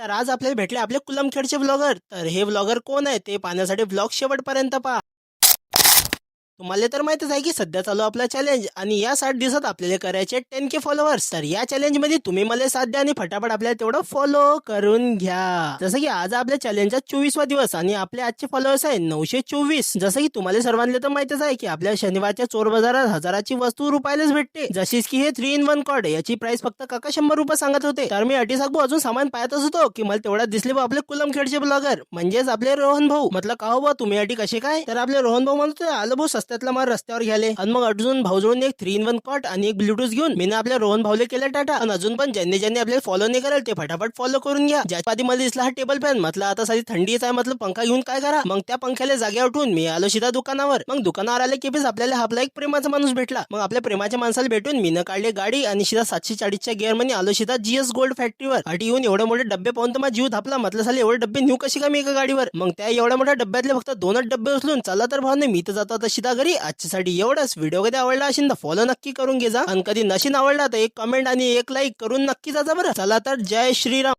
तर आज आपल्याला भेटले आपले कुलमखेडचे ब्लॉगर. तर हे ब्लॉगर कोण आहे ते पाहण्यासाठी ब्लॉग शेवटपर्यंत पहा. तुम्हाला तर माहितच आहे की सध्या चालू आपला चॅलेंज आणि या 60 दिवसात आपल्याला करायचे 10K फॉलोअर्स. तर या चॅलेंज मध्ये तुम्ही मला साथ द्या आणि फटाफट आपल्याला तेवढं फॉलो करून घ्या. जसं की आज आपल्या चॅलेंजचा 24वा दिवस आणि आपले आजचे फॉलोअर्स आहे 924. जसं की तुम्हाला सर्वांना तर माहितच आहे की आपल्या शनिवारच्या चोर बाजारात हजाराची वस्तू रुपयालाच भेटते. जशीच की हे 3 in 1 कॉर्ड याची प्राइस फक्त काका 100 रुपये सांगत होते. तर मी अटी सांगू अजून सामान पाहतच होतो की मला तेवढ्यात दिसले बा आपले कुलमखेडचे ब्लॉगर म्हणजेच आपले रोहन भाऊ. म्हटलं का हो बा तुम्ही अटी कसे काय. तर आपले रोहन भाऊ म्हणतो आलो भाऊ सस्त्यातला माल रस्त्यावर घ्याले आणि मग अजून भाऊजवळून एक 3 in 1 कॉट आणि एक ब्लूटूथ घेऊन मी आपल्या रोहन भाऊले केलं टाटा. आणि अजून पण ज्यांनी आपल्याला फॉलो नाही करेल ते फटाफट फॉलो करून घ्या. ज्याच्या आधी मला दिसला हा टेबल फॅन म्हटलं आता साधी थंडीच आहे म्हटलं पंखा घेऊन काय करा. मग त्या पंख्याला जाग्या उठून मी आलो सीधा दुकानावर. मग दुकानावर आले की बेस आपल्याला आपला एक प्रेमाचा माणूस भेटला. मग आपल्या प्रेमाच्या माणसाला भेटून मी काढले गाडी आणि सीधा 740च्या गिअर मध्ये आलो सीधा GS गोल्ड फॅक्टरीवर. अटी येऊन एवढे मोठे डब्बे पाहून तर माझा जीव धापला. म्हटलं साले एवढे डब्बे नेऊ कशी का मी एका गाडीवर. मग त्या एवढ्या मोठ्या डब्यातले फक्त 2च डब्बे उचलून चला तर भाऊ मी तर जातो आता सीधा घरी. आजच्यासाठी एवढंच. व्हिडिओ कधी आवडला असेल तर फॉलो नक्की करून घे जा आणि कधी नशीन आवडला तर एक कमेंट आणि एक लाईक करून नक्की जा बरं. चला तर जय श्रीराम.